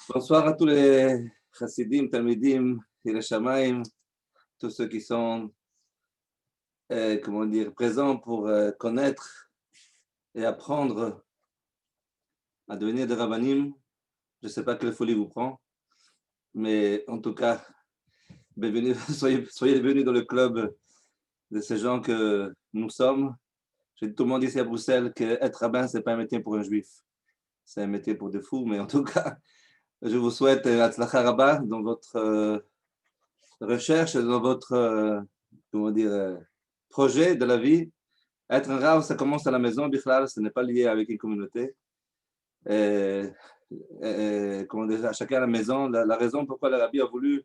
Bonsoir à tous les chassidim, talmidim, et shamaim, tous ceux qui sont, comment dire, présents pour connaître et apprendre à devenir des rabbanim. Je ne sais pas quelle folie vous prend, mais en tout cas, bienvenue, soyez les bienvenus dans le club de ces gens que nous sommes. J'ai tout le monde ici à Bruxelles qu'être rabbin, ce n'est pas un métier pour un juif. C'est un métier pour des fous, mais en tout cas, je vous souhaite Hatzlacha Rabba dans votre recherche, dans votre comment dire, projet de la vie. Être un rave, ça commence à la maison, Bichlal, ce n'est pas lié avec une communauté. Comment dire, chacun à la maison, la raison pourquoi le rabbi a voulu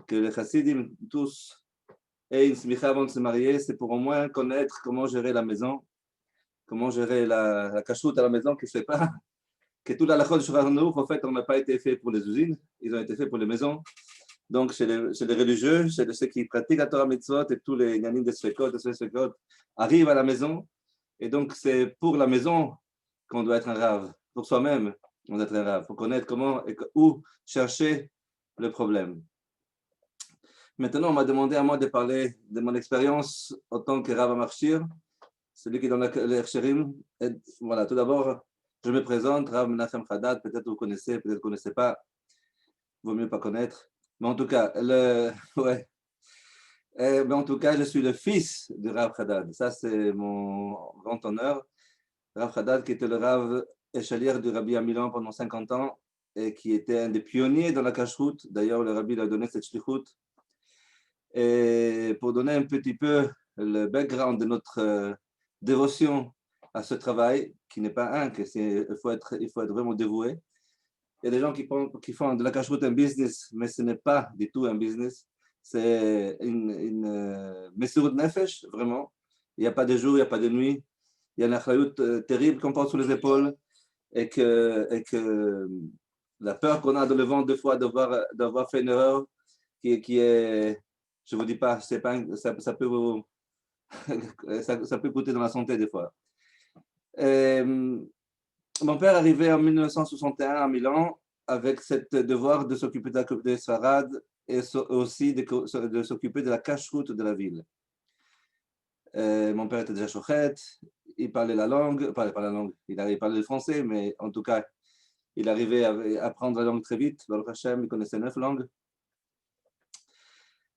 que les chassidim tous aient une smicha avant de se marier, c'est pour au moins connaître comment gérer la maison, comment gérer la cachoute à la maison, qui ne fait pas que tout la lachot de Shulchan Aruch, en fait, on n'a pas été fait pour les usines, ils ont été faits pour les maisons. Donc, chez les religieux, chez ceux qui pratiquent la Torah Mitzvot et tous les Yanim de Svekot, arrivent à la maison. Et donc, c'est pour la maison qu'on doit être un rave. Pour soi-même, on doit être un rave. Pour connaître comment et où chercher le problème. Maintenant, on m'a demandé à moi de parler de mon expérience en tant que rave à Marchir, celui qui est dans l'Ercherim. Voilà, tout d'abord, je me présente, Rav Menachem Haddad. Peut-être vous connaissez, peut-être vous ne connaissez pas. Vaut mieux pas connaître. Mais en tout cas, ouais. Mais en tout cas, je suis le fils de Rav Haddad. Ça, c'est mon grand honneur. Rav Haddad, qui était le Rav échalier du Rabbi à Milan pendant 50 ans et qui était un des pionniers dans la cacheroute. D'ailleurs, le Rabbi lui a donné cette shlichut. Et pour donner un petit peu le background de notre dévotion à ce travail, qui n'est pas un, il faut être vraiment dévoué. Il y a des gens qui font de la cacheroute un business, mais ce n'est pas du tout un business. C'est une messurut nefesh, vraiment. Il n'y a pas de jour, il n'y a pas de nuit. Il y a une achlayout terrible qu'on porte sur les épaules et que la peur qu'on a de le vent deux fois d'avoir fait une erreur qui est, je ne vous dis pas, ça peut vous, ça peut coûter dans la santé des fois. Mon père arrivait en 1961 à Milan avec ce devoir de s'occuper de la communauté Sfarad et aussi de s'occuper de la cacheroute de la ville. Mon père était déjà chochet, il parlait la langue, pas la langue, il parlait le français, mais en tout cas, il arrivait à apprendre la langue très vite. Baruch Hashem, il connaissait 9 langues.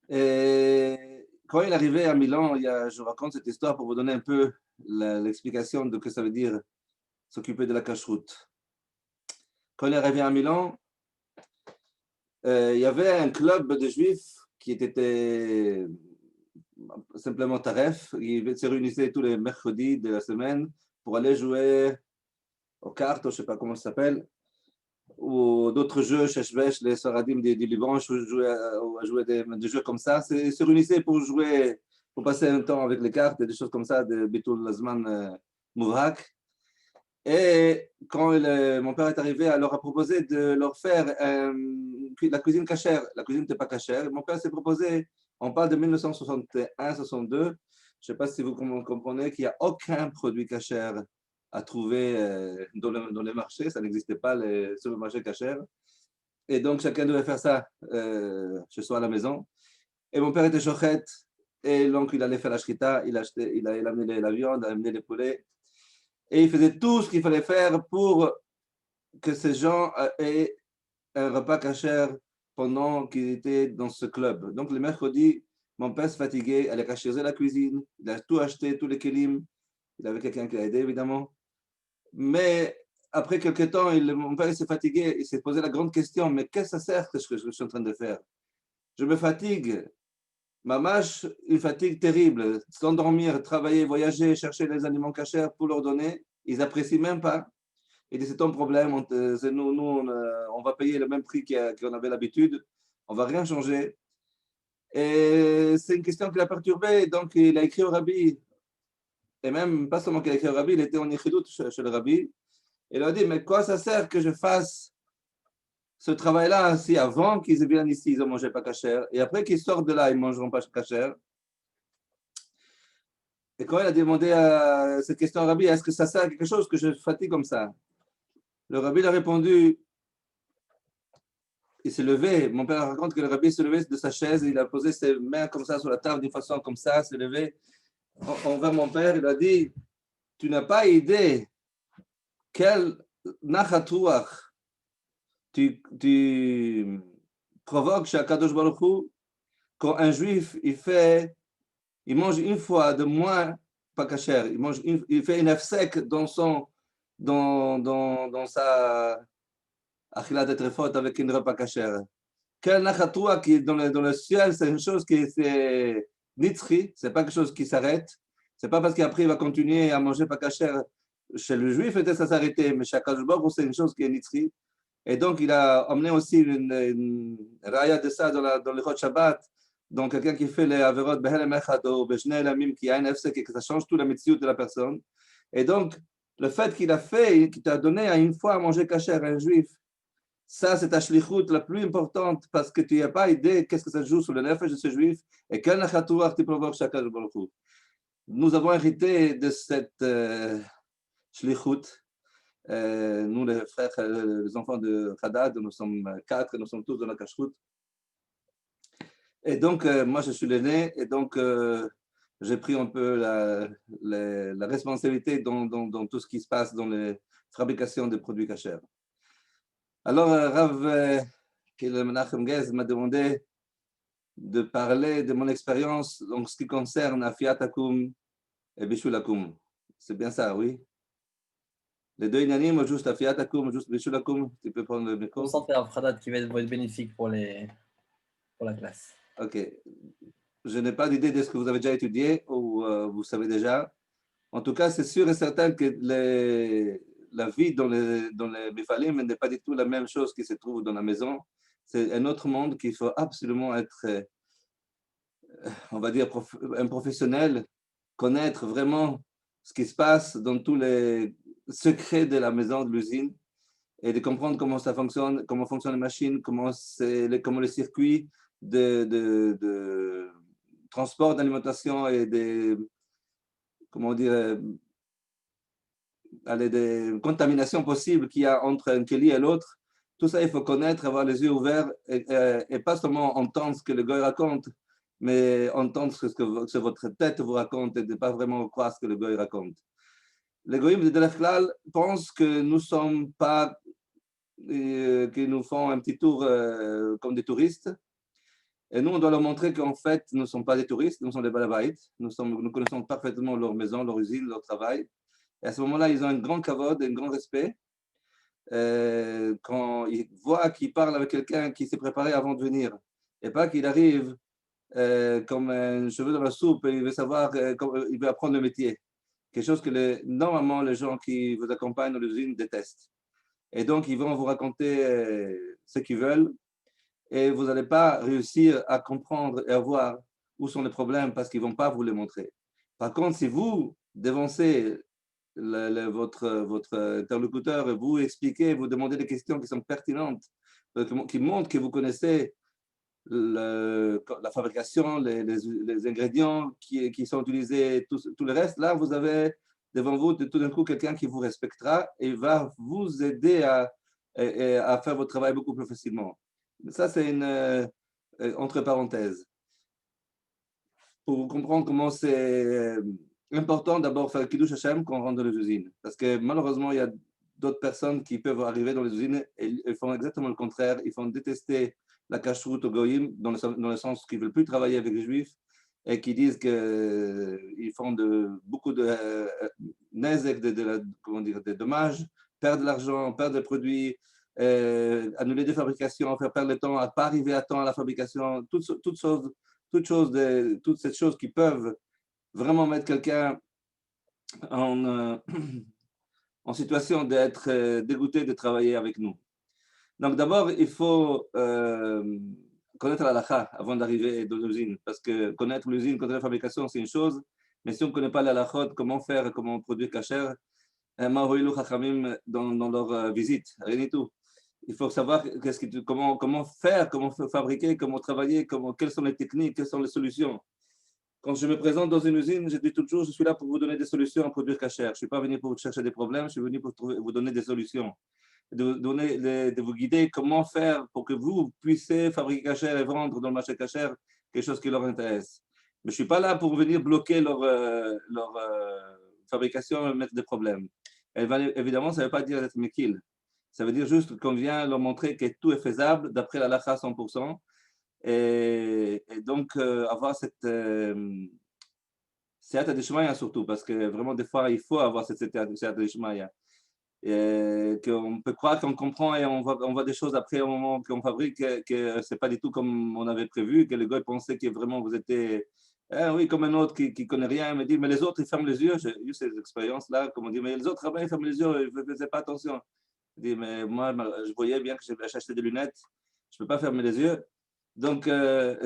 Et quand il arrivait à Milan, je raconte cette histoire pour vous donner un peu l'explication de ce que ça veut dire s'occuper de la cacheroute. Quand il est arrivé à Milan, il y avait un club de juifs qui était simplement Taref. Ils se réunissaient tous les mercredis de la semaine pour aller jouer aux cartes, je ne sais pas comment ça s'appelle, ou d'autres jeux, Sheshbesh, les Saradim du Liban, jouer des jeux comme ça. Ils se réunissaient pour jouer, pour passer un temps avec les cartes et des choses comme ça, de Bitul Lazman Mouvrak. Et quand mon père est arrivé, elle leur a proposé de leur faire la cuisine cachère. La cuisine n'était pas cachère. Mon père s'est proposé, on parle de 1961-62. Je ne sais pas si vous comprenez qu'il n'y a aucun produit cachère à trouver dans les marchés. Ça n'existait pas, sur le marché cachère. Et donc, chacun devait faire ça chez soi à la maison. Et mon père était chochette. Et donc, il allait faire la shrita. Il a amené la viande, il a amené les poulets. Et il faisait tout ce qu'il fallait faire pour que ces gens aient un repas cachère pendant qu'ils étaient dans ce club. Donc, le mercredi, mon père se fatiguait, allait cacheriser la cuisine, il a tout acheté, tous les kelim. Il avait quelqu'un qui l'a aidé, évidemment. Mais après quelques temps, mon père s'est fatigué, il s'est posé la grande question, mais qu'est-ce que ça sert ce que je suis en train de faire? Je me fatigue. Ma mâche, une fatigue terrible. S'endormir, travailler, voyager, chercher les aliments cachers pour leur donner, ils n'apprécient même pas. Il dit, c'est ton problème, on va payer le même prix qu'on avait l'habitude, on ne va rien changer. Et c'est une question qui l'a perturbé, donc il a écrit au rabbi, et même pas seulement qu'il a écrit au rabbi, il était en Yichidut chez le rabbi, il a dit, mais quoi ça sert que je fasse ce travail-là si avant qu'ils viennent ici, ils ne mangeaient pas cachère, et après qu'ils sortent de là, ils ne mangeront pas cachère. Et quand il a demandé cette question au rabbi, est-ce que ça sert à quelque chose que je fatigue comme ça? Le rabbi a répondu, il s'est levé. Mon père raconte que le rabbi s'est levé de sa chaise, il a posé ses mains comme ça sur la table d'une façon comme ça, s'est levé envers mon père. Il a dit, tu n'as pas idée quel nachatouach tu provoques chez Akadosh Baruch Hu quand un juif il mange une fois de moins pas kasher, il fait une sec dans sa achilat de trefot avec une repas kasher. Quel nachatoua qui est dans le ciel, c'est une chose qui est nitzri, c'est pas quelque chose qui s'arrête. C'est pas parce qu'après il va continuer à manger pas kasher chez le juif, peut-être ça s'arrêter, mais chez Akadosh Baruch Hu, c'est une chose qui est nitzri. Et donc, il a amené aussi une raya de ça dans le Chod Shabbat. Donc, quelqu'un qui fait les averot behelem echad ou beshnei elamim qui a un FSEK et que ça change tout la mitzvot de la personne. Et donc, le fait qu'il a fait, qu'il t'a donné à une fois à manger kasher à un juif, ça, c'est ta shlichut la plus importante parce que tu n'as pas idée qu'est-ce que ça joue sur le nefesh de ce juif et quel nachatouach tu provoques chaque jour. Nous avons hérité de cette shlichut. Nous, les frères, les enfants de Hadad, nous sommes 4, nous sommes tous dans la cacheroute. Et donc, moi, je suis l'aîné, et donc, j'ai pris un peu la responsabilité dans tout ce qui se passe dans les fabrications de produits cachers. Alors, Rav Menachem Gez m'a demandé de parler de mon expérience en ce qui concerne Afiat Akum et Bishul Akum. C'est bien ça, oui? Les deux inanim, juste Afiat Akum, juste Bishul Akum. Tu peux prendre le micro? Concentré à Fradat qui va être bénéfique pour la classe. Ok. Je n'ai pas d'idée de ce que vous avez déjà étudié ou vous savez déjà. En tout cas, c'est sûr et certain que la vie dans les Bifalim n'est pas du tout la même chose qui se trouve dans la maison. C'est un autre monde qu'il faut absolument être, on va dire, un professionnel, connaître vraiment ce qui se passe dans tous les secrets de la maison, de l'usine, et de comprendre comment ça fonctionne, comment fonctionnent les machines, comment les circuits de transport d'alimentation et comment dire, des contaminations possibles qu'il y a entre un keli et l'autre. Tout ça, il faut connaître, avoir les yeux ouverts et pas seulement entendre ce que le goy raconte, mais entendre ce que votre tête vous raconte et de ne pas vraiment croire ce que le goy raconte. Les goyim de Delachlal pensent que nous ne sommes pas, qu'ils nous font un petit tour comme des touristes. Et nous, on doit leur montrer qu'en fait, nous ne sommes pas des touristes, nous sommes des balabaïtes. Nous connaissons parfaitement leur maison, leur usine, leur travail. Et à ce moment-là, ils ont un grand kavod, un grand respect. Quand ils voient qu'ils parlent avec quelqu'un qui s'est préparé avant de venir, et pas qu'il arrive comme un cheveu dans la soupe et il veut savoir, il veut apprendre le métier. Quelque chose que normalement les gens qui vous accompagnent dans l'usine détestent. Et donc, ils vont vous raconter ce qu'ils veulent et vous n'allez pas réussir à comprendre et à voir où sont les problèmes parce qu'ils ne vont pas vous les montrer. Par contre, si vous dévancez votre interlocuteur et vous expliquez, vous demandez des questions qui sont pertinentes, qui montrent que vous connaissez la fabrication, les ingrédients qui sont utilisés, tout le reste, là, vous avez devant vous tout d'un coup quelqu'un qui vous respectera et va vous aider à faire votre travail beaucoup plus facilement. Ça, c'est une entre parenthèses. Pour comprendre comment c'est important d'abord faire le Kiddush Hashem quand on rentre dans les usines. Parce que malheureusement, il y a d'autres personnes qui peuvent arriver dans les usines et ils font exactement le contraire. Ils font détester la kashrut au goyim dans le sens qu'ils ne veulent plus travailler avec les juifs et qui disent qu'ils font beaucoup de nezek, de dommages, perdre de l'argent, perdre des produits, annuler des fabrications, faire perdre le temps, à ne pas arriver à temps à la fabrication, toutes ces choses qui peuvent vraiment mettre quelqu'un en situation d'être dégoûté de travailler avec nous. Donc d'abord, il faut connaître la halakha avant d'arriver dans l'usine, parce que connaître l'usine, connaître la fabrication, c'est une chose, mais si on ne connaît pas la halachot, comment faire, comment produire kasher, dans leur visite, rien du tout. Il faut savoir comment faire, comment fabriquer, comment travailler, quelles sont les techniques, quelles sont les solutions. Quand je me présente dans une usine, je dis toujours, je suis là pour vous donner des solutions à produire kasher. Je ne suis pas venu pour chercher des problèmes, je suis venu pour vous donner des solutions. de vous guider comment faire pour que vous puissiez fabriquer cachère et vendre dans le marché cachère quelque chose qui leur intéresse. Mais je ne suis pas là pour venir bloquer leur fabrication et mettre des problèmes. Évidemment, ça ne veut pas dire d'être méquille. Ça veut dire juste qu'on vient leur montrer que tout est faisable d'après la lacha 100%. Et donc, avoir cette siyata d'ishmaya surtout, parce que vraiment, des fois, il faut avoir cette siyata d'ishmaya. Qu'on peut croire qu'on comprend et on voit des choses après au moment qu'on fabrique, que ce n'est pas du tout comme on avait prévu, que le gars pensait que vraiment vous étiez, oui, comme un autre qui ne connaît rien, il me dit, mais les autres, ils ferment les yeux. J'ai eu ces expériences-là, comme on dit, mais les autres, ils ferment les yeux, ils ne faisaient pas attention. Je dis, mais moi, je voyais bien que j'avais acheté des lunettes, je ne peux pas fermer les yeux. Donc,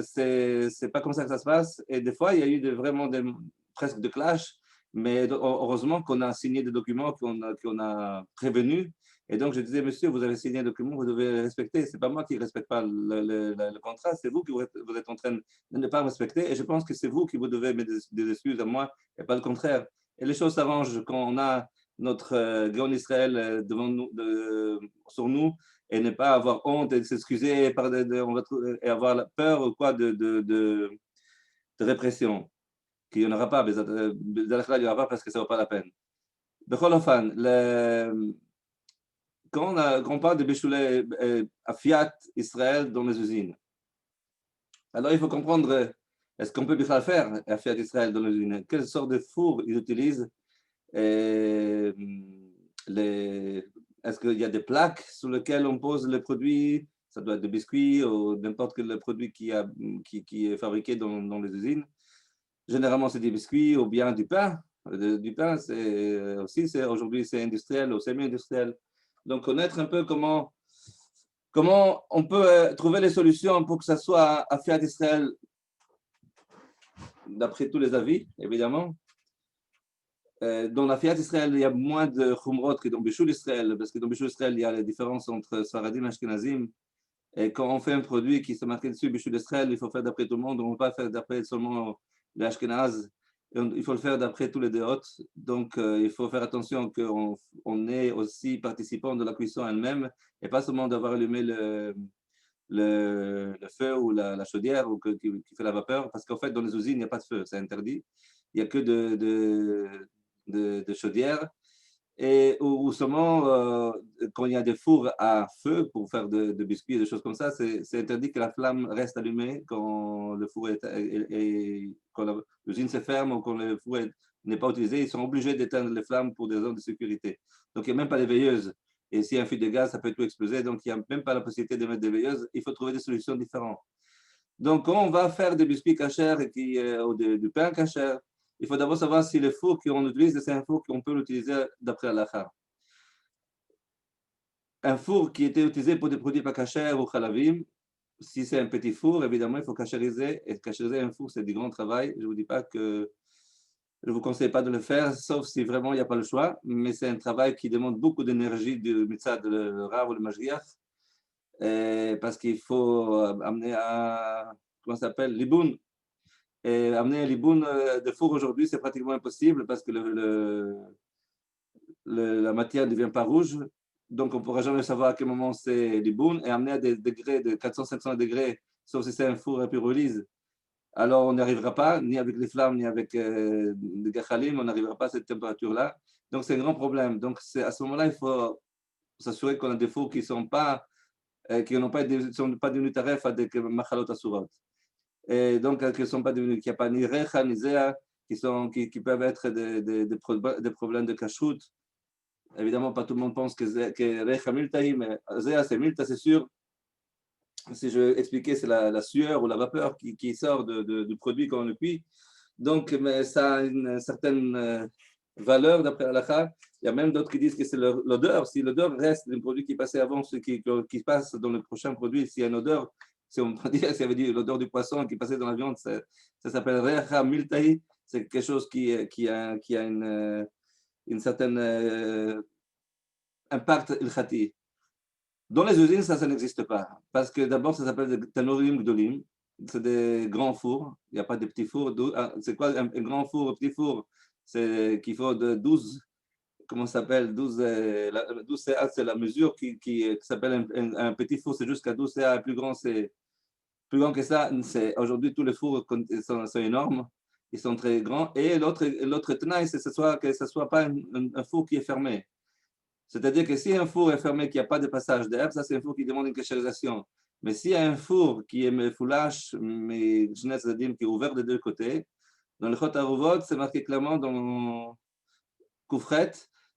c'est pas comme ça que ça se passe. Et des fois, il y a eu vraiment presque de clash, mais heureusement qu'on a signé des documents, qu'on a prévenus. Et donc, je disais, monsieur, vous avez signé un document, vous devez le respecter. Ce n'est pas moi qui ne respecte pas le contrat, c'est vous qui vous êtes en train de ne pas respecter. Et je pense que c'est vous qui vous devez mettre des excuses à moi et pas le contraire. Et les choses s'arrangent quand on a notre grand Israël devant nous, sur nous, et ne pas avoir honte et s'excuser et avoir la peur ou quoi de répression. Qu'il n'y en aura pas, il n'y aura pas parce que ça ne vaut pas la peine. Bechol Ofan, quand on parle de Béchoulet à Fiat Israël dans les usines, alors il faut comprendre, est-ce qu'on peut bien faire à Fiat Israël dans les usines? Quelle sorte de four ils utilisent? Est-ce qu'il y a des plaques sur lesquelles on pose les produits? Ça doit être des biscuits ou n'importe quel produit qui est fabriqué dans les usines. Généralement, c'est des biscuits ou bien du pain. Du pain, aujourd'hui, c'est industriel ou semi-industriel. Donc, connaître un peu comment on peut trouver les solutions pour que ça soit à Fiat Israël, d'après tous les avis, évidemment. Dans la Fiat Israël, il y a moins de Khumrot que dans Béchoul Israël, parce que dans Béchoul Israël, il y a la différence entre Sfaradim et Ashkenazim. Et quand on fait un produit qui se marque dessus, Béchoul Israël, il faut faire d'après tout le monde, on ne peut pas faire d'après seulement les Ashkenaz, il faut le faire d'après tous les déotes. Donc, il faut faire attention qu'on est aussi participant de la cuisson elle-même, et pas seulement d'avoir allumé le feu ou la chaudière ou qui fait la vapeur, parce qu'en fait, dans les usines, il n'y a pas de feu, c'est interdit. Il n'y a que de chaudière. Et ou seulement quand il y a des fours à feu pour faire de biscuits et des choses comme ça, c'est interdit que la flamme reste allumée quand le four quand l'usine se ferme ou quand le four n'est pas utilisé. Ils sont obligés d'éteindre les flammes pour des zones de sécurité. Donc, il n'y a même pas de veilleuses. Et s'il y a un fuite de gaz, ça peut tout exploser. Donc, il n'y a même pas la possibilité de mettre des veilleuses. Il faut trouver des solutions différentes. Donc, quand on va faire des biscuits cachers ou du pain cacher, il faut d'abord savoir si le four qu'on utilise, c'est un four qu'on peut l'utiliser d'après l'halakha. Un four qui était utilisé pour des produits pas cachers ou halavim, si c'est un petit four, évidemment, il faut cachériser. Et cachériser un four, c'est du grand travail. Je ne vous dis pas que je ne vous conseille pas de le faire, sauf si vraiment il n'y a pas le choix. Mais c'est un travail qui demande beaucoup d'énergie du mitzad, le rav ou le majgiach, parce qu'il faut amener à, comment ça s'appelle, l'iboun. Et amener un liboun de four aujourd'hui, c'est pratiquement impossible parce que la matière ne devient pas rouge. Donc, on ne pourra jamais savoir à quel moment c'est liboun. Et amener à des degrés de 400-500 degrés, sauf si c'est un four à pyrolyse, alors on n'y arrivera pas, ni avec les flammes, ni avec des gachalim, on n'arrivera pas à cette température-là. Donc, c'est un grand problème. Donc, à ce moment-là, il faut s'assurer qu'on a des fours qui ne sont pas, qui n'ont pas, sont pas devenus taref à des machalot asurat. Et donc qui ne sont pas devenus, qu'il n'y a pas ni recha ni zéa, qui peuvent être des problèmes de kashrut. Évidemment, pas tout le monde pense que recha miltahi, mais zéa c'est milta, c'est sûr. Si je vais expliquer, c'est la sueur ou la vapeur qui sort du produit quand on le cuit. Donc, mais ça a une certaine valeur d'après Halakha. Il y a même d'autres qui disent que c'est l'odeur. Si l'odeur reste d'un produit qui passait avant, ce qui passe dans le prochain produit, s'il y a une odeur, si on peut dire, ça veut dire l'odeur du poisson qui passait dans la viande, ça s'appelle Recha Miltahi. C'est quelque chose qui a une certaine impact ilchati. Dans les usines, ça n'existe pas. Parce que d'abord, ça s'appelle des tanorim gdolim. C'est des grands fours. Il n'y a pas de petits fours. C'est quoi un grand four, un petit four? C'est qu'il faut de 12 comment ça s'appelle, 12 CA, c'est la mesure qui s'appelle un petit four, c'est jusqu'à 12 CA, plus grand, c'est plus grand que ça. Aujourd'hui, tous les fours sont énormes, ils sont très grands. Et l'autre tenaille, c'est que ce ne soit pas un four qui est fermé. C'est-à-dire que si un four est fermé, qu'il n'y a pas de passage d'air, ça c'est un four qui demande une cachérisation. Mais s'il y a un four qui est foulash, mais qui est ouvert des deux côtés, dans le Chot Aruvot, c'est marqué clairement dans Koufret,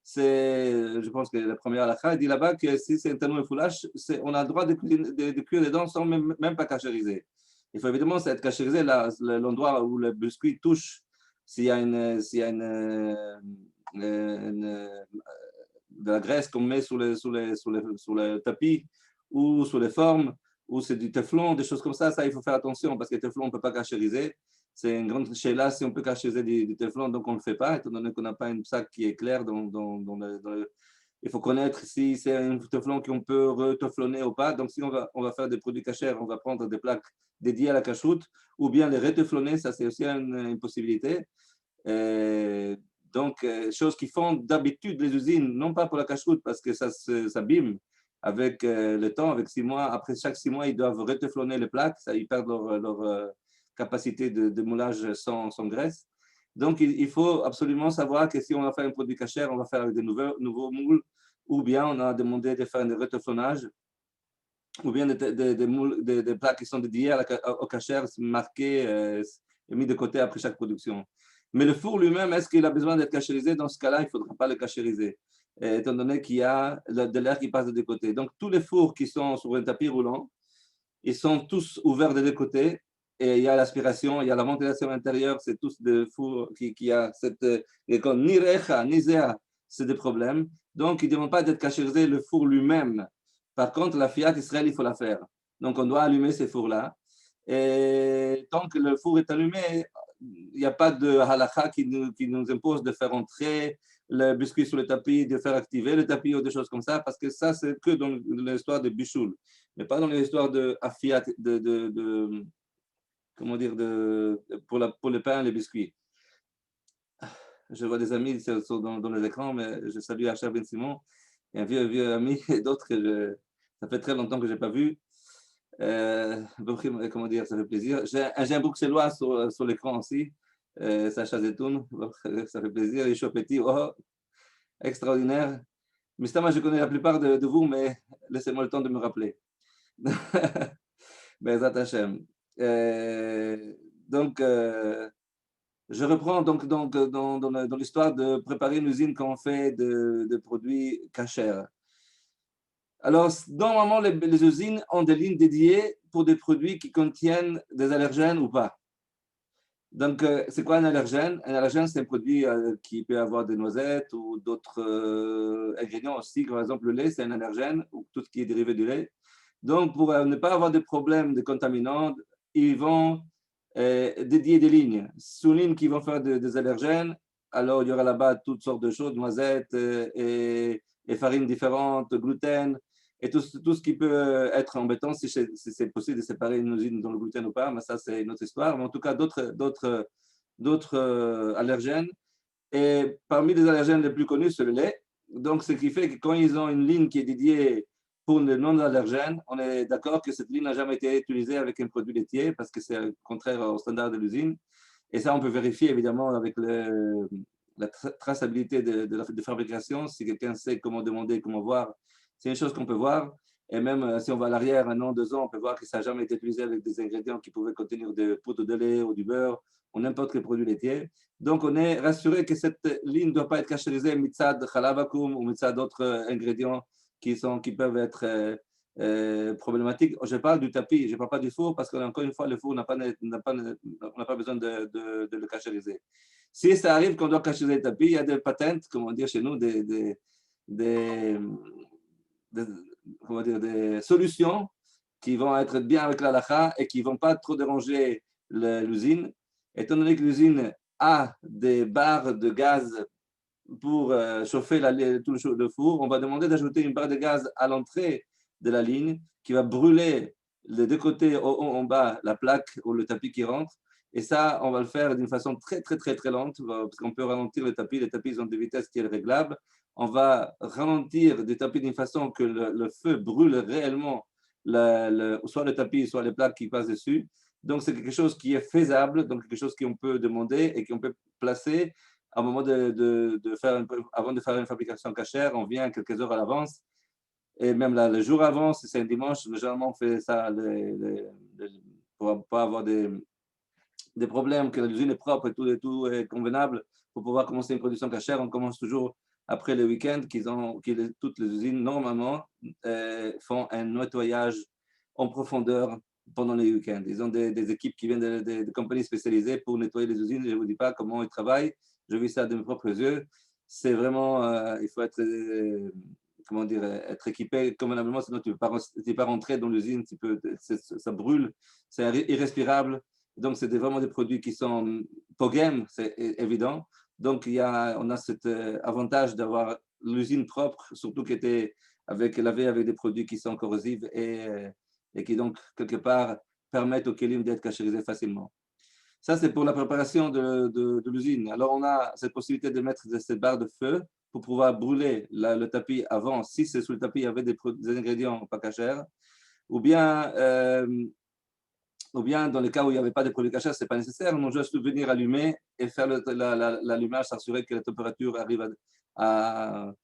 je pense que la première halakha, il dit là-bas que si c'est un tanour foulash, on a le droit de cuire les dents sans même pas cachériser. Il faut évidemment être cachérisé l'endroit où le biscuit touche. S'il y a de la graisse qu'on met sur le tapis ou sur les formes, ou c'est du téflon, des choses comme ça, il faut faire attention parce que le téflon, on ne peut pas cachériser. C'est une grande chéla si on peut cachériser du téflon, donc on ne le fait pas, étant donné qu'on n'a pas une sac qui est clair. Il faut connaître si c'est un téflon qu'on peut reteflonner ou pas. Donc, si on va faire des produits cachers, on va prendre des plaques dédiées à la cache-route ou bien les reteflonner, ça c'est aussi une possibilité. Donc, choses qui font d'habitude les usines, non pas pour la cache-route parce que ça s'abîme avec le temps, avec 6 mois. Après chaque 6 mois, ils doivent reteflonner les plaques, ils perdent leur capacité de moulage sans graisse. Donc, il faut absolument savoir que si on va faire un produit cacher, on va faire avec des nouveaux moules, ou bien on a demandé de faire un reteflonnage, ou bien des plaques qui sont dédiées au cacher, marquées et mis de côté après chaque production. Mais le four lui-même, est-ce qu'il a besoin d'être cachérisé? Dans ce cas-là, il ne faudra pas le cachériser, étant donné qu'il y a de l'air qui passe de deux côtés. Donc, tous les fours qui sont sur un tapis roulant, ils sont tous ouverts des deux côtés. Et il y a l'aspiration, il y a la ventilation intérieure, c'est tous des fours qui a cette. Ni recha, ni zéa, c'est des problèmes. Donc, ils ne demandent pas d'être cachérisé le four lui-même. Par contre, la Fiat Israël, il faut la faire. Donc, on doit allumer ces fours-là. Et tant que le four est allumé, il n'y a pas de halakha qui nous impose de faire entrer le biscuit sur le tapis, de faire activer le tapis ou des choses comme ça, parce que ça, c'est que dans l'histoire de Bichoul, mais pas dans l'histoire de Afiat, comment dire, pour le pain et les biscuits. Je vois des amis dans les écrans, mais je salue Achar Ben Simon, et un vieux ami, et d'autres que ça fait très longtemps que je n'ai pas vu. Comment dire, ça fait plaisir. J'ai un bruxellois sur l'écran aussi, Sacha Zetoun, ça fait plaisir. Les Chopetti, oh, extraordinaire. Mistama, je connais la plupart de vous, mais laissez-moi le temps de me rappeler. Bezat Hashem. Donc, je reprends donc dans l'histoire de préparer une usine quand on fait de produits cachers. Alors, normalement, les usines ont des lignes dédiées pour des produits qui contiennent des allergènes ou pas. Donc, c'est quoi un allergène? Un allergène, c'est un produit qui peut avoir des noisettes ou d'autres ingrédients aussi. Par exemple, le lait, c'est un allergène, ou tout ce qui est dérivé du lait. Donc, pour ne pas avoir de problème de contaminants, ils vont dédier des lignes. Sous lignes qui vont faire des allergènes, alors il y aura là-bas toutes sortes de choses, noisettes et farines différentes, gluten, et tout ce qui peut être embêtant si c'est possible de séparer une usine dans le gluten ou pas, mais ça c'est une autre histoire. Mais en tout cas, d'autres allergènes. Et parmi les allergènes les plus connus, c'est le lait. Donc, ce qui fait que quand ils ont une ligne qui est dédiée pour les non-allergènes, on est d'accord que cette ligne n'a jamais été utilisée avec un produit laitier parce que c'est contraire au standard de l'usine. Et ça, on peut vérifier évidemment avec la traçabilité de fabrication. Si quelqu'un sait comment demander, comment voir, c'est une chose qu'on peut voir. Et même si on va à l'arrière, 1 an, 2 ans, on peut voir que ça n'a jamais été utilisé avec des ingrédients qui pouvaient contenir de poudre de lait ou du beurre ou n'importe quel produit laitier. Donc, on est rassuré que cette ligne ne doit pas être cachérisée mitzad chalavakum ou mitzad d'autres ingrédients qui peuvent être problématiques. Je parle du tapis, je ne parle pas du four parce qu'encore une fois, le four on n'a pas besoin de le cachériser. Si ça arrive qu'on doit cachériser le tapis, il y a des patentes, comme on dit chez nous, comment dire, des solutions qui vont être bien avec l'halakha et qui ne vont pas trop déranger l'usine. Étant donné que l'usine a des barres de gaz pour chauffer tout le four, on va demander d'ajouter une barre de gaz à l'entrée de la ligne qui va brûler les deux côtés en bas la plaque ou le tapis qui rentre. Et ça, on va le faire d'une façon très lente parce qu'on peut ralentir le tapis. Les tapis ont des vitesses qui sont réglables. on va ralentir du tapis d'une façon que le feu brûle réellement soit le tapis, soit les plaques qui passent dessus. Donc, c'est quelque chose qui est faisable, donc quelque chose qu'on peut demander et qu'on peut placer à un moment avant de faire une fabrication cachère. On vient quelques heures à l'avance et même là, le jour avant, si c'est un dimanche, généralement on fait ça pour ne pas avoir des problèmes, que l'usine est propre et tout est convenable pour pouvoir commencer une production cachère. On commence toujours après le week-end, toutes les usines, normalement, font un nettoyage en profondeur pendant les week-ends. Ils ont des équipes qui viennent de compagnies spécialisées pour nettoyer les usines. Je ne vous dis pas comment ils travaillent. Je vis ça de mes propres yeux. C'est vraiment, il faut être, comment dire, être équipé convenablement, sinon tu ne peux pas rentrer dans l'usine, ça brûle, c'est irrespirable. Donc, c'est vraiment des produits qui sont pogem, c'est évident. Donc, on a cet avantage d'avoir l'usine propre, surtout qui était lavée avec des produits qui sont corrosifs et qui, donc, quelque part, permettent au kélim d'être cachérisé facilement. Ça, c'est pour la préparation de l'usine. Alors, on a cette possibilité de mettre cette barre de feu pour pouvoir brûler le tapis avant, si c'est sous le tapis, il y avait des ingrédients pas cachers, ou bien dans le cas où il n'y avait pas de produits cachers, ce n'est pas nécessaire. On doit juste venir allumer et faire l'allumage, s'assurer que la température arrive à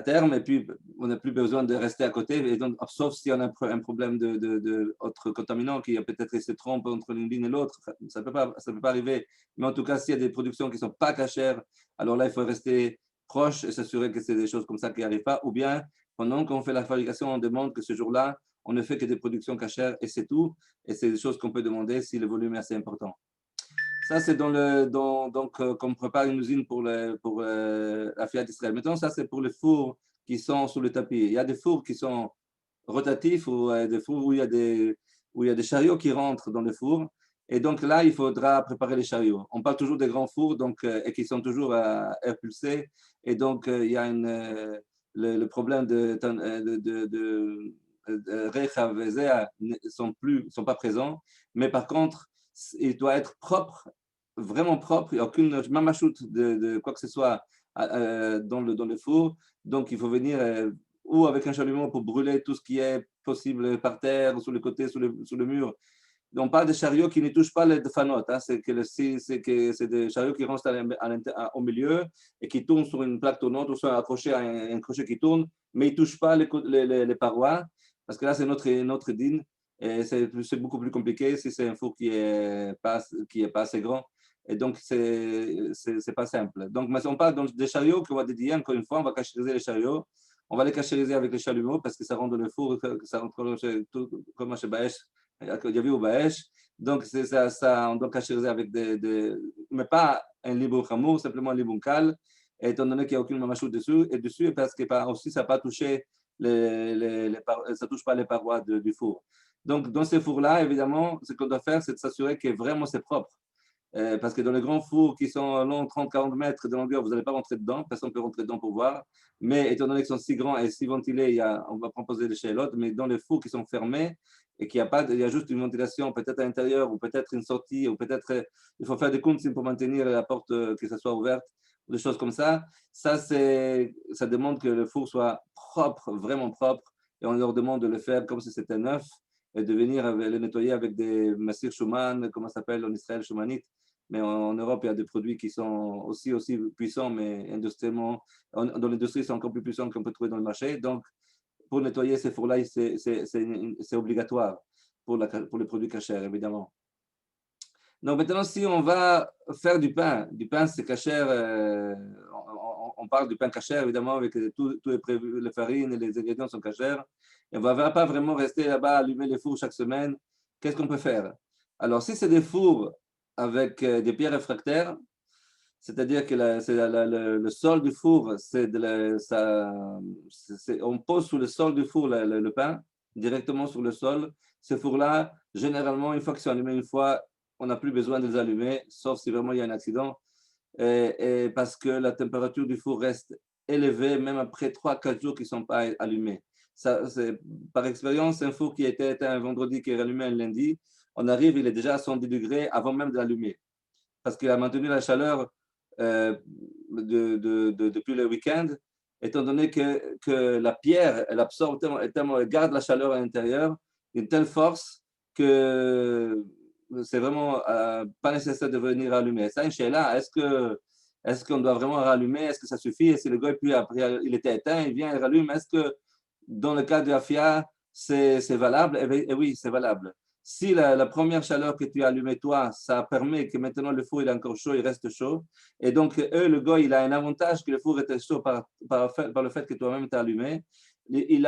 terme. Et puis, on n'a plus besoin de rester à côté, et donc, sauf si on a un problème d'autres contaminants qui peut-être se trompent entre l'une et l'autre. Ça ne peut pas arriver. Mais en tout cas, s'il y a des productions qui ne sont pas cachères, alors là, il faut rester proche et s'assurer que c'est des choses comme ça qui n'arrivent pas. Ou bien, pendant qu'on fait la fabrication, on demande que ce jour-là, on ne fait que des productions cachères et c'est tout. Et c'est des choses qu'on peut demander si le volume est assez important. Ça, c'est donc, comme prépare une usine pour la Fiat Israël. Maintenant, ça, c'est pour les fours qui sont sous le tapis. Il y a des fours qui sont rotatifs ou des fours où il y a des chariots qui rentrent dans le four. Et donc là, il faudra préparer les chariots. On parle toujours des grands fours et qui sont toujours à air pulsé. Et donc, il y a le problème de Rechav et Zéa ne sont pas présents. Mais par contre, il doit être propre, vraiment propre. Il n'y a aucune mamachoute de quoi que ce soit dans le four. Donc, il faut venir ou avec un chalumeau pour brûler tout ce qui est possible par terre, ou sur le côté, sous le mur. On parle de chariots qui ne touchent pas les fanotes. Hein. C'est des chariots qui rentrent au milieu et qui tournent sur une plaque tournante ou soit accrochés à un crochet qui tourne, mais ils ne touchent pas les parois, parce que là, c'est notre din. Et c'est beaucoup plus compliqué si c'est un four qui est pas assez grand. Et donc, c'est pas simple. Donc, mais on parle donc des chariots qu'on va dédier, encore une fois, on va cachériser les chariots. On va les cachériser avec les chalumeaux parce que ça rend le four, ça rend comme chez Baesh, Yavi au Baesh. Donc, on doit cachériser avec mais pas un liboum chamour, simplement un liboum cal, étant donné qu'il n'y a aucune mamachoute dessus, parce que aussi, ça n'a pas touché ça touche pas les parois du four. Donc, dans ces fours-là, évidemment, ce qu'on doit faire, c'est de s'assurer que vraiment c'est propre. Parce que dans les grands fours qui sont longs 30-40 mètres de longueur, vous n'allez pas rentrer dedans, personne ne peut rentrer dedans pour voir. Mais étant donné qu'ils sont si grands et si ventilés, on va proposer des chélotes, mais dans les fours qui sont fermés et qu'il n'y a pas, il y a juste une ventilation peut-être à l'intérieur ou peut-être une sortie ou peut-être il faut faire des comptes pour maintenir la porte que ça soit ouverte, des choses comme ça. Ça demande que le four soit propre, vraiment propre, et on leur demande de le faire comme si c'était neuf et de venir le nettoyer avec des massir Schumann, comment ça s'appelle en Israël, Schumannite. Mais en Europe, il y a des produits qui sont aussi puissants, mais industriellement, dans l'industrie, c'est encore plus puissant qu'on peut trouver dans le marché. Donc, pour nettoyer ces fours-là, c'est obligatoire pour les produits cachers, évidemment. Donc maintenant, si on va faire du pain c'est cachère, on parle du pain cachère, évidemment, avec tout est prévu, les farines et les ingrédients sont cachers. Et on ne va pas vraiment rester là-bas, allumer les fours chaque semaine. Qu'est-ce qu'on peut faire? Alors, si c'est des fours avec des pierres réfractaires, c'est-à-dire que le sol du four, on pose sous le sol du four le pain, directement sur le sol. Ces fours-là, généralement, une fois qu'ils sont allumés une fois, on n'a plus besoin de les allumer, sauf si vraiment il y a un accident, et parce que la température du four reste élevée, même après 3-4 jours qu'ils ne sont pas allumés. Par expérience, un four qui était éteint un vendredi, qui est rallumé un lundi, on arrive, il est déjà à 110 degrés avant même de l'allumer, parce qu'il a maintenu la chaleur depuis le week-end, étant donné que la pierre, elle absorbe elle garde la chaleur à l'intérieur, une telle force que c'est vraiment pas nécessaire de venir allumer. Ça, Inch'Allah, est-ce qu'on doit vraiment rallumer? Est-ce que ça suffit? Et si le gars, puis après, il était éteint, il vient, il rallume. Est-ce que dans le cas de Afia, c'est valable? Eh oui, c'est valable. Si la première chaleur que tu as allumée, toi, ça permet que maintenant le four il est encore chaud, il reste chaud. Et donc, le gars, il a un avantage que le four était chaud par le fait que toi-même tu as allumé. Il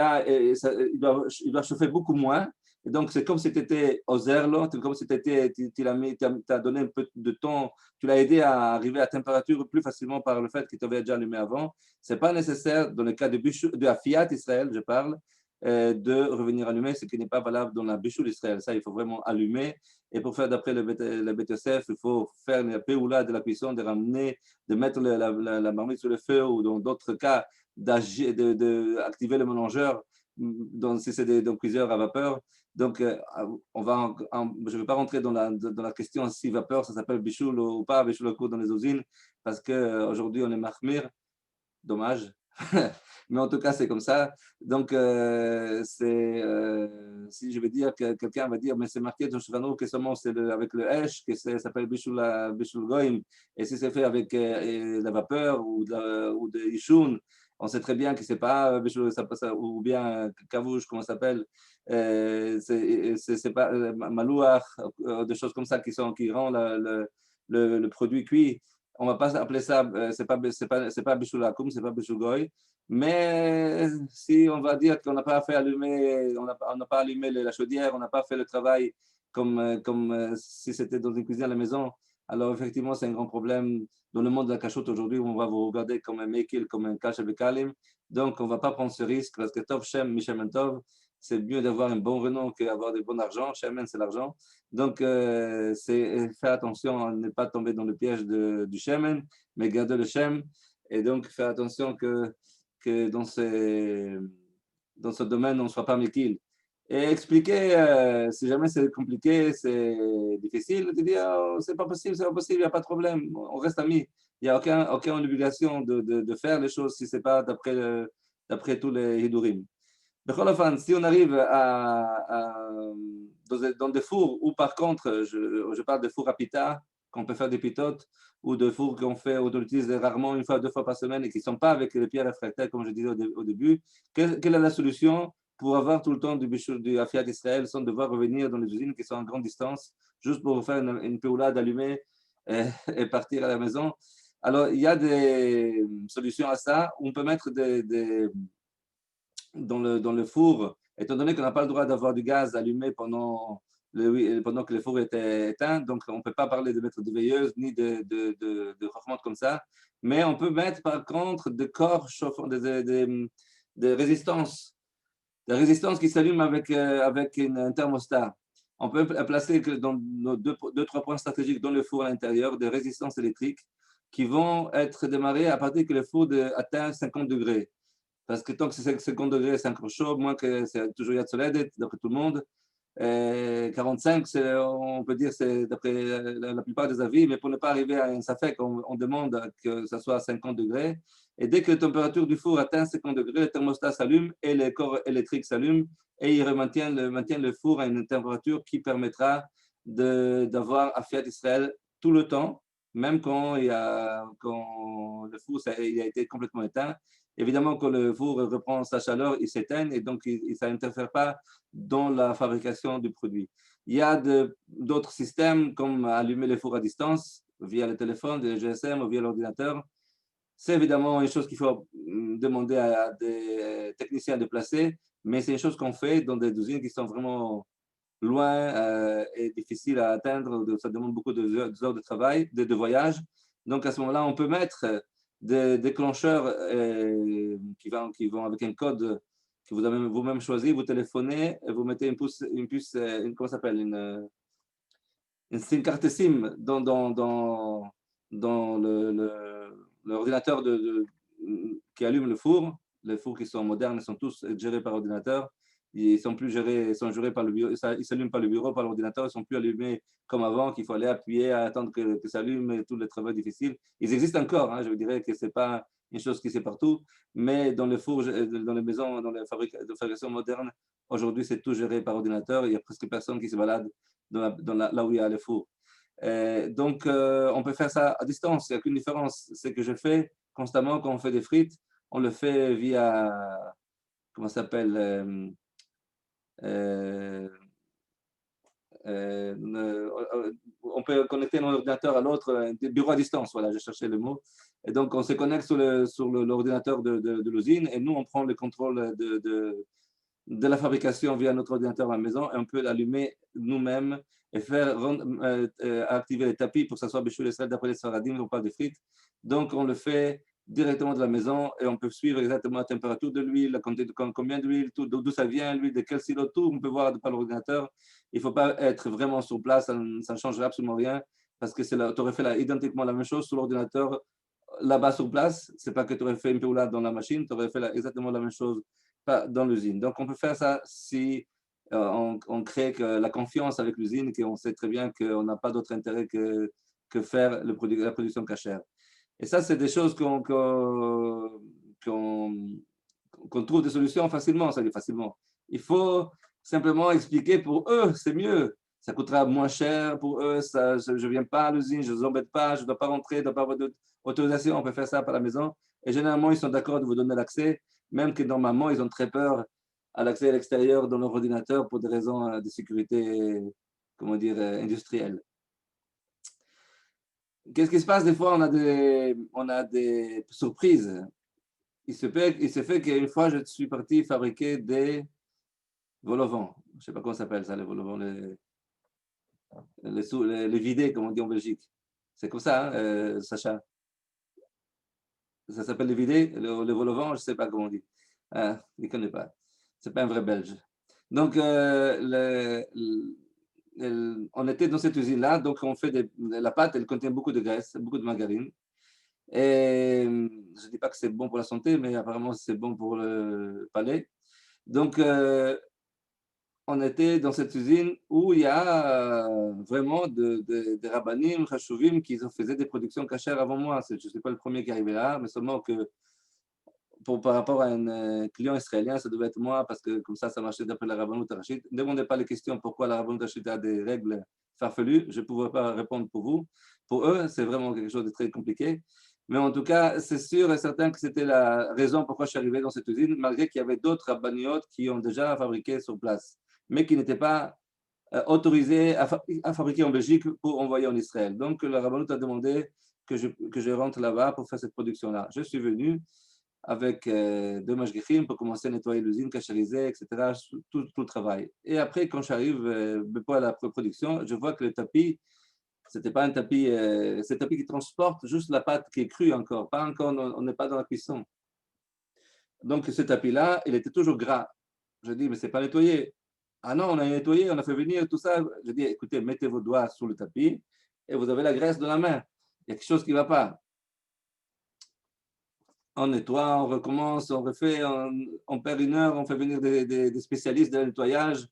doit chauffer beaucoup moins. Et donc, c'est comme si tu étais au zéro, c'est comme si tu as donné un peu de temps, tu l'as aidé à arriver à température plus facilement par le fait que tu avais déjà allumé avant. Ce n'est pas nécessaire, dans le cas de la Fiat Israël, je parle, de revenir allumer, ce qui n'est pas valable dans la Bichoul d'Israël. Ça, il faut vraiment allumer. Et pour faire d'après le BTSF, il faut faire la péoula de la cuisson, de ramener, de mettre la marmite sur le feu ou dans d'autres cas, d'activer le mélangeur si c'est des cuiseurs à vapeur. Donc, je ne vais pas rentrer dans la question si vapeur, ça s'appelle bichoul ou pas, bichoul au cours dans les usines, parce qu'aujourd'hui, on est mahmir, dommage. Mais en tout cas, c'est comme ça. Donc, si je veux dire que quelqu'un va dire, mais c'est marqué dans Shulchan que seulement c'est avec le Hesh, que ça s'appelle Bishul Goïm, et si c'est fait avec la vapeur ou de Ishun, on sait très bien que c'est pas Bishul, ou bien Kavouj, comment ça s'appelle, c'est pas Malouach, des choses comme ça qui rend le produit cuit. On ne va pas appeler ça, c'est pas Bishul Akum, c'est pas Bishul Goïm. Mais si on va dire qu'on n'a pas fait allumer, on n'a pas allumé la chaudière, on n'a pas fait le travail comme si c'était dans une cuisine à la maison, alors effectivement, c'est un grand problème dans le monde de la cachoute aujourd'hui où on va vous regarder comme un mekil, comme un kash bekalim. Donc, on ne va pas prendre ce risque parce que Tov Shem, Mishem Tov, c'est mieux d'avoir un bon renom qu'avoir du bon argent. Shemen, c'est l'argent. Donc, c'est faire attention à ne pas tomber dans le piège du Shemen, mais garder le Shem. Et donc, faire attention que dans ce domaine, on ne soit pas méquille. Et expliquer, si jamais c'est compliqué, c'est difficile, de dire oh, c'est pas possible, il n'y a pas de problème, on reste amis. Il n'y a aucune obligation de faire les choses si ce n'est pas d'après tous les hidurim. Si on arrive dans des fours où, par contre, je parle de fours à pita, qu'on peut faire des pitotes, ou de fours qu'on utilise rarement une fois, deux fois par semaine et qui ne sont pas avec les pierres réfractaires, comme je disais au début, quelle est la solution pour avoir tout le temps du Afia d'Israël sans devoir revenir dans les usines qui sont à grande distance, juste pour faire une péoula d'allumer et partir à la maison? Alors, il y a des solutions à ça. On peut mettre dans le four, étant donné qu'on n'a pas le droit d'avoir du gaz allumé pendant que le four était éteint, donc on ne peut pas parler de mettre de veilleuse ni de rafraîchissement comme ça, mais on peut mettre par contre des corps chauffants, des résistances qui s'allument avec un thermostat. On peut placer dans nos deux, trois points stratégiques dans le four à l'intérieur des résistances électriques qui vont être démarrées à partir que le four atteint 50 degrés. Parce que tant que c'est 50 degrés, c'est encore chaud, moins que c'est toujours Yad Soledet, d'après tout le monde. 45, on peut dire, c'est d'après la plupart des avis, mais pour ne pas arriver à un safek, on demande que ça soit à 50 degrés. Et dès que la température du four atteint 50 degrés, le thermostat s'allume et les corps électriques s'allument et il maintient le four à une température qui permettra d'avoir Afiat Israël tout le temps, même quand le four il a été complètement éteint. Évidemment, quand le four reprend sa chaleur, il s'éteint et donc ça n'interfère pas dans la fabrication du produit. Il y a d'autres systèmes comme allumer les fours à distance via le téléphone, le GSM ou via l'ordinateur. C'est évidemment une chose qu'il faut demander à des techniciens de placer, mais c'est une chose qu'on fait dans des usines qui sont vraiment loin et difficiles à atteindre. Ça demande beaucoup d'heures de travail, de voyage. Donc à ce moment-là, on peut mettre des déclencheurs qui vont avec un code que vous avez vous-même choisi, vous téléphonez, et vous mettez une puce comment ça s'appelle, une carte SIM dans l'ordinateur qui allume le four. Les fours qui sont modernes sont tous gérés par ordinateur. Ils sont plus gérés, ils sont gérés par le bureau, ils s'allument par le bureau, par l'ordinateur, ils sont plus allumés comme avant, qu'il faut aller appuyer, attendre que ça allume, et tous les travaux difficiles. Ils existent encore, hein, je vous dirais que c'est pas, une chose qui c'est partout, mais dans les fours, dans les maisons, dans les fabrications modernes, aujourd'hui, c'est tout géré par ordinateur. Il n'y a presque personne qui se balade là où il y a les fours. Donc, on peut faire ça à distance. Il n'y a qu'une différence. C'est que je fais constamment quand on fait des frites, on le fait via, comment ça s'appelle, euh, on peut connecter un ordinateur à l'autre, des bureaux à distance, voilà, je cherchais le mot. Et donc, on se connecte sur l'ordinateur de l'usine et nous, on prend le contrôle de la fabrication via notre ordinateur à la maison et on peut l'allumer nous-mêmes et faire activer les tapis pour que ça soit Béchou Israël d'après les Sfaradim, on parle de frites. Donc, on le fait directement de la maison et on peut suivre exactement la température de l'huile, la quantité de combien d'huile, d'où ça vient, l'huile, de quel silo, tout, on peut voir par l'ordinateur. Il ne faut pas être vraiment sur place, ça ne changerait absolument rien parce que tu aurais fait identiquement la même chose sur l'ordinateur là-bas sur place. Ce n'est pas que tu aurais fait une péoulade dans la machine, tu aurais fait exactement la même chose dans l'usine. Donc, on peut faire ça si on crée la confiance avec l'usine, qu'on sait très bien qu'on n'a pas d'autre intérêt que faire la production cachère. Et ça, c'est des choses qu'on trouve des solutions facilement, ça dit facilement. Il faut simplement expliquer pour eux, c'est mieux. Ça coûtera moins cher pour eux, ça, je ne viens pas à l'usine, je ne vous embête pas, je ne dois pas rentrer, je ne dois pas avoir d'autorisation, on peut faire ça par la maison. Et généralement, ils sont d'accord de vous donner l'accès, même que normalement, ils ont très peur à l'accès à l'extérieur dans leur ordinateur pour des raisons de sécurité, comment dire, industrielle. Qu'est-ce qui se passe des fois? On a des surprises. Il se fait qu'une fois, je suis parti fabriquer des vol-au-vent. Je ne sais pas comment ça s'appelle ça, les vol-au-vent, les vidés, comme on dit en Belgique. C'est comme ça, hein, Sacha? Ça s'appelle les vidés, le vol-au-vent, je ne sais pas comment on dit. Ah, il ne connaît pas. Ce n'est pas un vrai Belge. Donc, on était dans cette usine-là, donc on fait la pâte, elle contient beaucoup de graisse, beaucoup de margarine. Et je ne dis pas que c'est bon pour la santé, mais apparemment c'est bon pour le palais. Donc, on était dans cette usine où il y a vraiment des rabbanim, chashuvim, qui faisaient des productions cachères avant moi. Je ne suis pas le premier qui est arrivé là, mais seulement que par rapport à un client israélien, ça devait être moi, parce que comme ça marchait d'après la Rabbanout Rachid. Ne demandez pas les questions pourquoi la Rabbanout Rachid a des règles farfelues, je ne pourrais pas répondre pour vous. Pour eux, c'est vraiment quelque chose de très compliqué. Mais en tout cas, c'est sûr et certain que c'était la raison pourquoi je suis arrivé dans cette usine, malgré qu'il y avait d'autres rabbaniotes qui ont déjà fabriqué sur place, mais qui n'étaient pas autorisés à fabriquer en Belgique pour envoyer en Israël. Donc, la Rabbanout a demandé que je rentre là-bas pour faire cette production-là. Je suis venu avec deux mashgichim pour commencer à nettoyer l'usine, cachériser, etc., tout le travail. Et après, quand j'arrive à la production, je vois que le tapis, c'était pas un tapis, c'est un tapis qui transporte juste la pâte qui est crue encore, pas encore, on n'est pas dans la cuisson. Donc ce tapis-là, il était toujours gras. Je dis, mais c'est pas nettoyé. Ah non, on a nettoyé, on a fait venir tout ça. Je dis, écoutez, mettez vos doigts sur le tapis et vous avez la graisse de la main. Il y a quelque chose qui ne va pas. On nettoie, on recommence, on refait, on perd une heure, on fait venir des spécialistes de nettoyage.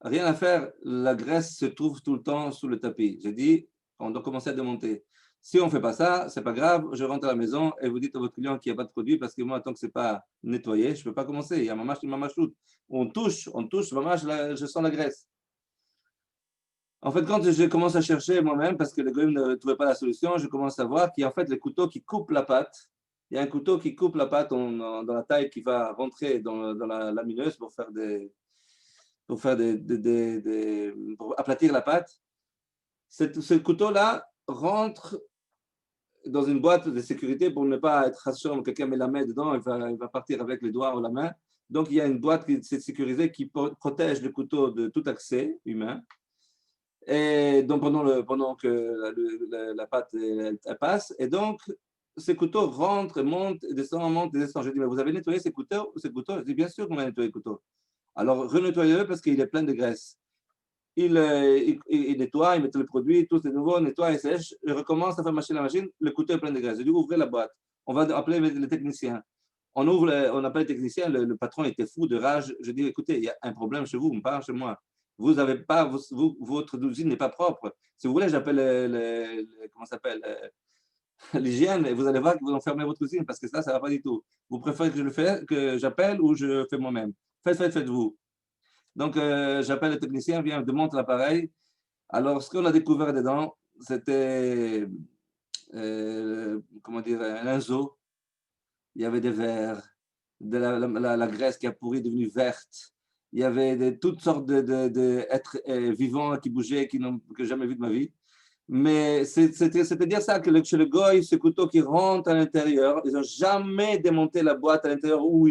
Rien à faire, la graisse se trouve tout le temps sous le tapis. J'ai dit, on doit commencer à démonter. Si on ne fait pas ça, ce n'est pas grave, je rentre à la maison et vous dites à votre client qu'il n'y a pas de produit parce que moi, tant que ce n'est pas nettoyé, je ne peux pas commencer. Il y a ma machoute. On touche, je sens la graisse. En fait, quand je commence à chercher moi-même, parce que le goyim ne trouvait pas la solution, je commence à voir qu'il y a en fait le couteau qui coupe la pâte. Il y a un couteau qui coupe la pâte dans la taille qui va rentrer dans la lamineuse pour aplatir la pâte. Ce couteau-là rentre dans une boîte de sécurité pour ne pas être rassurant. Quelqu'un met la main dedans, il va partir avec les doigts ou la main. Donc, il y a une boîte qui est sécurisée qui protège le couteau de tout accès humain. Et donc, pendant que la pâte elle passe, et donc, ces couteaux rentrent, montent, descendent, montent, descendent. Je dis, mais vous avez nettoyé ces couteaux? Je dis, bien sûr qu'on a nettoyé les couteaux. Alors, renettoyez-le parce qu'il est plein de graisse. Il nettoie, il met le produit, tout de nouveau, nettoie et sèche, il recommence à faire marcher la machine, le couteau est plein de graisse. Je dis, ouvrez la boîte. On va appeler le technicien. On appelle le technicien, le patron était fou de rage. Je dis, écoutez, il y a un problème chez vous, pas chez moi. Vous avez pas, votre usine n'est pas propre. Si vous voulez, j'appelle comment ça s'appelle, l'hygiène, et vous allez voir qu'ils vont fermer votre cuisine parce que ça ne va pas du tout. Vous préférez que je le fasse, que j'appelle ou je fais moi-même? Faites-vous. Donc, j'appelle le technicien, vient, démonte l'appareil. Alors, ce qu'on a découvert dedans, c'était, comment dire, un linceau. Il y avait des vers, de la graisse qui a pourri, devenue verte. Il y avait toutes sortes d'êtres vivants qui bougeaient, que je n'ai jamais vu de ma vie. Mais c'est-à-dire ça, que chez le goy, ce couteau qui rentre à l'intérieur, ils n'ont jamais démonté la boîte à l'intérieur où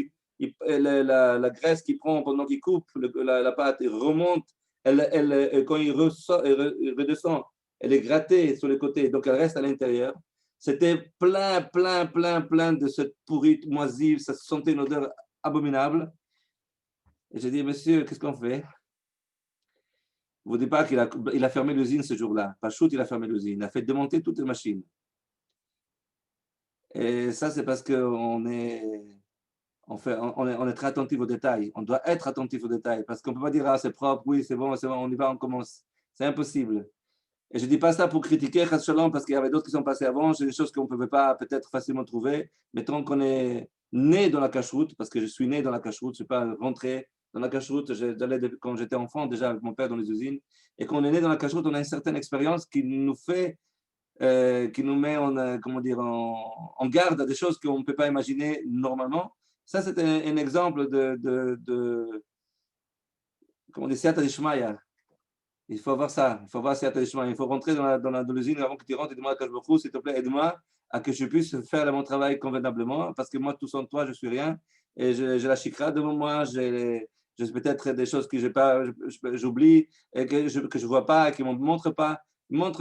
la graisse qui prend pendant qu'il coupe la pâte, il remonte, quand il redescend, elle est grattée sur les côtés, donc elle reste à l'intérieur. C'était plein de cette pourrite moisive, ça se sentait une odeur abominable. Et j'ai dit, monsieur, qu'est-ce qu'on fait? Vous ne dites pas qu'il a fermé l'usine ce jour-là. Pachout, il a fermé l'usine. Il a fait démonter toutes les machines. Et ça, c'est parce qu'on est, on est très attentif aux détails. On doit être attentif aux détails. Parce qu'on ne peut pas dire, ah, c'est propre, oui, c'est bon, on y va, on commence. C'est impossible. Et je ne dis pas ça pour critiquer Chas Shalom, parce qu'il y avait d'autres qui sont passés avant. C'est des choses qu'on ne pouvait pas peut-être facilement trouver. Mais tant qu'on est né dans la cache-route, parce que je suis né dans la cache-route, je ne suis pas rentré dans la cache-route, j'allais quand j'étais enfant déjà avec mon père dans les usines. Et quand on est né dans la cache-route, on a une certaine expérience qui nous fait, qui nous met comment dire, en garde à des choses qu'on ne peut pas imaginer normalement. Ça, c'est un exemple comment dire, Siyata Dishmaya. Il faut avoir ça, il faut avoir Siyata Dishmaya. Il faut rentrer dans l'usine avant que tu rentres et dis-moi, Akash Baruch Hu, s'il te plaît, aide-moi à que je puisse faire mon travail convenablement, parce que moi, tout sans toi, je ne suis rien. Et j'ai la chikra devant moi, j'ai peut-être des choses que j'oublie et que je ne vois pas, et qui ne me montrent pas. Montre-moi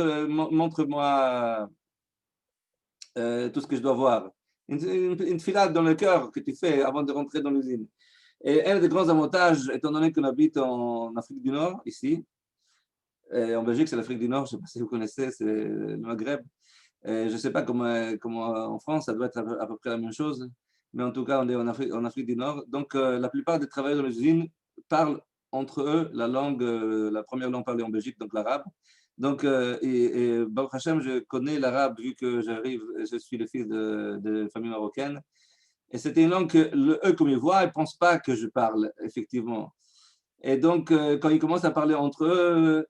tout ce que je dois voir. Une filade dans le cœur que tu fais avant de rentrer dans l'usine. Et un des grands avantages, étant donné qu'on habite en Afrique du Nord, ici, et en Belgique, c'est l'Afrique du Nord, je ne sais pas si vous connaissez, c'est le Maghreb. Je ne sais pas comment en France, ça doit être à peu près la même chose, mais en tout cas, on est en Afrique du Nord. Donc, la plupart des travailleurs dans les usines parlent entre eux la langue, la première langue parlée en Belgique, donc l'arabe. Donc, Baruch Hashem, je connais l'arabe vu que je suis le fils de famille marocaine. Et c'était une langue que eux, comme ils voient, ils ne pensent pas que je parle, effectivement. Et donc, quand ils commencent à parler entre eux,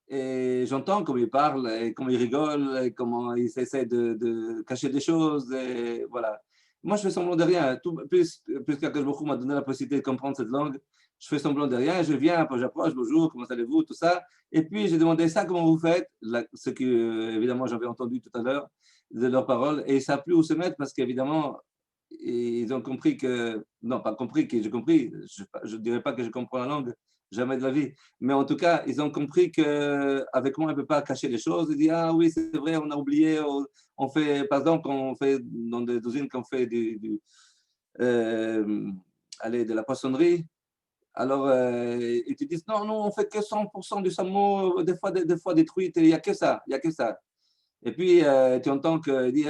et j'entends comment ils parlent, et comment ils rigolent, et comment ils essaient de cacher des choses, et voilà. Moi, je fais semblant de rien. Plus qu'Akash Baruch Hu m'a donné la possibilité de comprendre cette langue, je fais semblant de rien, je viens, j'approche, bonjour, comment allez-vous, tout ça. Et puis, j'ai demandé ça, comment vous faites, ce que, évidemment, j'avais entendu tout à l'heure de leurs paroles, et ils ne savent plus où se mettre parce qu'évidemment, ils ont compris que, non, pas compris que j'ai compris, je ne dirais pas que je comprends la langue, jamais de la vie, mais en tout cas, ils ont compris qu'avec moi, on ne peut pas cacher les choses. Ils disent, ah oui, c'est vrai, on a oublié, on fait, par exemple, quand on fait dans des usines, qu'on fait allez, de la poissonnerie, alors ils te disent, non, non, on fait que 100% du saumon, des fois détruite, il n'y a que ça, il n'y a que ça. Et puis, tu entends qu'il dit,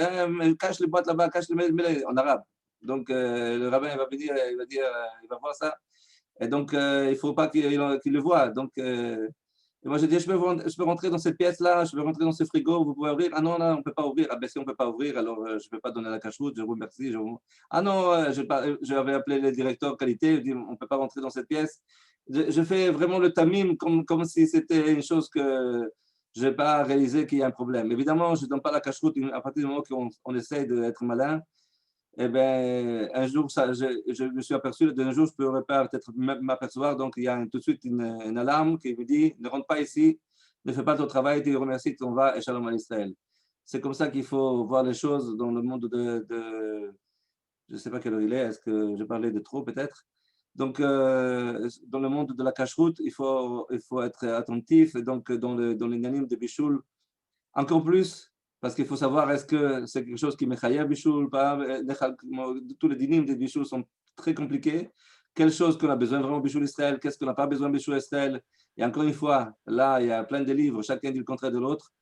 cache les boîtes là-bas, cache les en arabe. Donc, le rabbin il va venir, il va voir ça. Et donc, il ne faut pas qu'il le voie. Donc, et moi, je dis, je peux rentrer dans cette pièce-là, je peux rentrer dans ce frigo, vous pouvez ouvrir. Ah non, non, on ne peut pas ouvrir. Ah ben si on ne peut pas ouvrir, alors je ne peux pas donner la cache-route, je vous remercie. Ah non, j'avais appelé le directeur qualité, je dis, on ne peut pas rentrer dans cette pièce. Je fais vraiment le tamim comme si c'était une chose que je n'ai pas réalisé qu'il y a un problème. Évidemment, je ne donne pas la cache-route à partir du moment qu'on essaie d'être malin. Eh bien, un jour, je me suis aperçu, d'un jour, je ne pourrais pas peut-être m'apercevoir. Donc, il y a tout de suite une alarme qui me dit, ne rentre pas ici, ne fais pas ton travail, tu remercies, tu en vas, et shalom à Israël. C'est comme ça qu'il faut voir les choses dans le monde je ne sais pas quelle heure il est, est-ce que je parlais de trop peut-être? Donc, dans le monde de la cache-route, il faut être attentif. Et donc, dans les nanim de Bichoul, encore plus, parce qu'il faut savoir est-ce que c'est quelque chose qui me chayav Bichoul, pas. Tous les dinim de Bichoul sont très compliqués. Quelle chose qu'on a besoin vraiment Bichoul Israël, qu'est-ce qu'on n'a pas besoin Bichoul Israël. Et encore une fois, là, il y a plein de livres, chacun dit le contraire de l'autre.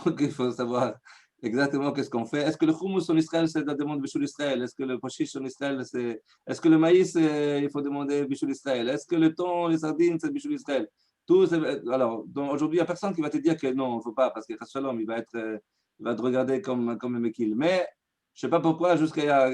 Donc, il faut savoir exactement qu'est-ce qu'on fait. Est-ce que le hummus en Israël, c'est la demande Bichoul Israël? Est-ce que le poshish en Israël, c'est. Est-ce que le maïs, il faut demander Bichoul Israël? Est-ce que le thon, les sardines, c'est Bichoul Israël? Alors, aujourd'hui, il n'y a personne qui va te dire que non, il ne faut pas, parce que Shalom, il va te regarder comme un mekil. Mais je ne sais pas pourquoi, jusqu'à,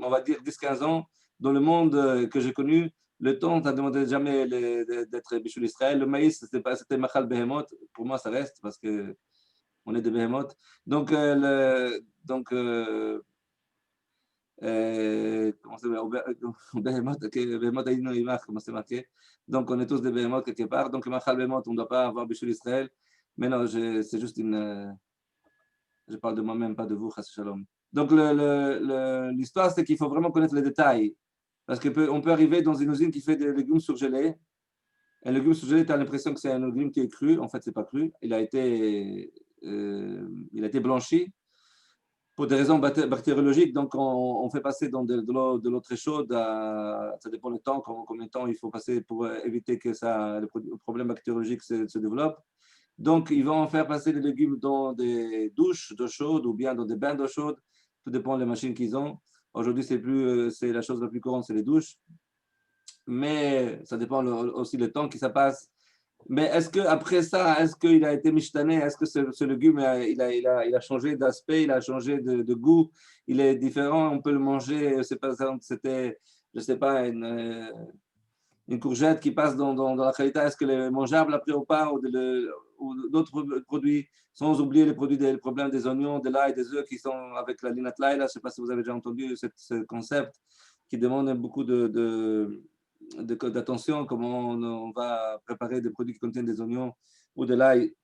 on va dire, 10-15 ans, dans le monde que j'ai connu, le temps, tu n'as demandé jamais d'être bichou d'Israël. Le maïs, c'était Machal Behemoth. Pour moi, ça reste, parce qu'on est des Behemoth. Donc, comment ça s'appelle? Behemoth, ok, Behemoth Ayinu Imach, comment c'est marqué. Donc, on est tous des Behemoth quelque part. Donc, Machal Behemoth, on ne doit pas avoir bichou d'Israël. Mais non, c'est juste je parle de moi-même, pas de vous, Chas Shalom. Donc, l'histoire, c'est qu'il faut vraiment connaître les détails. Parce qu'on peut arriver dans une usine qui fait des légumes surgelés. Un légume surgelé, tu as l'impression que c'est un légume qui est cru. En fait, ce n'est pas cru. Il a été blanchi pour des raisons bactériologiques. Donc, on fait passer dans de l'eau très chaude. Ça dépend du temps, combien de temps il faut passer pour éviter que le problème bactériologique se développe. Donc, ils vont faire passer les légumes dans des douches d'eau chaude ou bien dans des bains d'eau chaude. Tout dépend des machines qu'ils ont. Aujourd'hui, c'est la chose la plus courante, c'est les douches. Mais ça dépend aussi le temps que ça passe. Mais est-ce qu'après ça, est-ce qu'il a été michtané? Est-ce que ce légume, il a changé d'aspect, il a changé de goût, il est différent, on peut le manger, c'était, je ne sais pas, une courgette qui passe dans la qualité, est-ce qu'elle est mangeable après ou pas, ou d'autres produits, sans oublier les problèmes des oignons, de l'ail, des œufs qui sont avec la linat laila. Je ne sais pas si vous avez déjà entendu ce concept qui demande beaucoup d'attention, comment on va préparer des produits qui contiennent des oignons ou de l'ail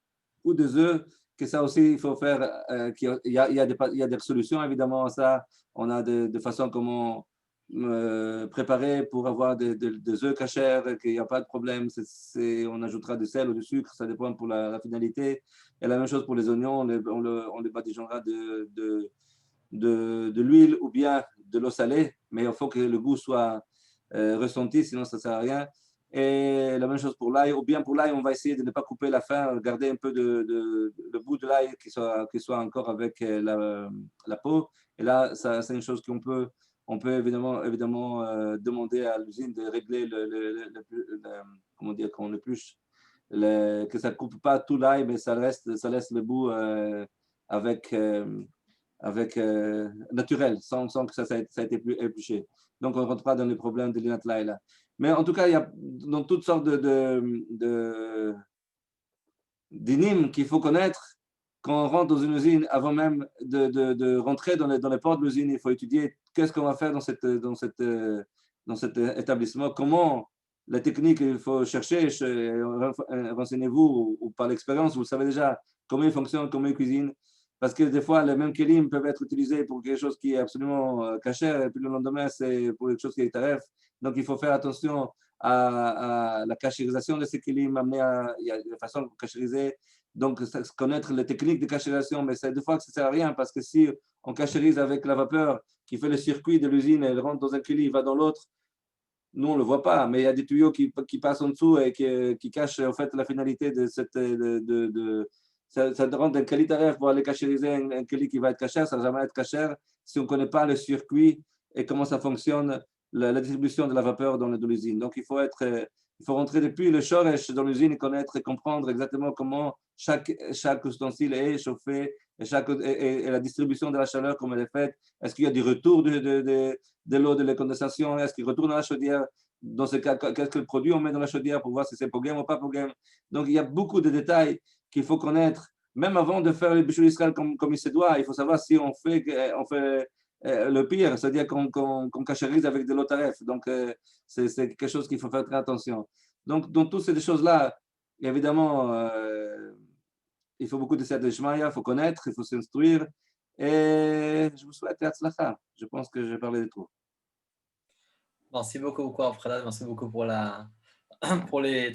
ou des œufs, que ça aussi, il faut faire, il y a des solutions évidemment à ça. On a des façons comment préparer pour avoir des œufs cachers, qu'il n'y a pas de problème. On ajoutera du sel ou du sucre, ça dépend pour la finalité. Et la même chose pour les oignons, on les badigeonnera de l'huile ou bien de l'eau salée, mais il faut que le goût soit ressenti, sinon ça ne sert à rien. Et la même chose pour l'ail, ou bien pour l'ail, on va essayer de ne pas couper la fin, garder un peu le bout de l'ail qui soit encore avec la peau. Et là, c'est une chose on peut évidemment demander à l'usine de régler comment dire, qu'on épluche, que ça ne coupe pas tout l'ail, mais ça laisse le bout naturel, sans que ça a été épluché. Donc, on ne rentre pas dans les problèmes de l'inat laila. Mais en tout cas, il y a dans toutes sortes d'inim qu'il faut connaître. Quand on rentre dans une usine, avant même de rentrer dans les portes de l'usine, il faut étudier qu'est-ce qu'on va faire dans cet établissement, comment la technique, il faut chercher, renseignez-vous ou par l'expérience, vous savez déjà comment ils fonctionnent, comment ils cuisinent. Parce que des fois, les mêmes kelim peuvent être utilisés pour quelque chose qui est absolument cachère, et puis le lendemain, c'est pour quelque chose qui est taref. Donc, il faut faire attention à la cachérisation de ces kelim, il y a des façons de cachériser. Donc, connaître les techniques de cachérisation, mais c'est des fois que ça ne sert à rien, parce que si on cachérise avec la vapeur qui fait le circuit de l'usine, elle rentre dans un kelim, va dans l'autre, nous, on ne le voit pas, mais il y a des tuyaux qui passent en dessous et qui cachent en fait la finalité de cette. Ça rend un qualité pour aller cachériser un colis qui va être cachère, ça ne va jamais être cachère si on ne connaît pas le circuit et comment ça fonctionne, la distribution de la vapeur dans l'usine. Donc, il faut rentrer depuis le shoresh dans l'usine et connaître et comprendre exactement comment chaque ustensile est chauffé et la distribution de la chaleur, comment elle est faite. Est-ce qu'il y a du retour de l'eau de la condensation? Est-ce qu'il retourne dans la chaudière? Dans ce cas, quel produit on met dans la chaudière pour voir si c'est poghem ou pas poghem? Donc, il y a beaucoup de détails qu'il faut connaître, même avant de faire le bichou d'Israël comme il se doit. Il faut savoir si on fait le pire, c'est-à-dire qu'on cachérise avec de l'eau taref. Donc, c'est quelque chose qu'il faut faire très attention. Donc, dans toutes ces choses-là, évidemment, il faut beaucoup de cette Shmaya, il faut connaître, il faut s'instruire. Et je vous souhaite Hatzlacha. Je pense que j'ai parlé de tout. Merci beaucoup, Alfred. Merci beaucoup pour les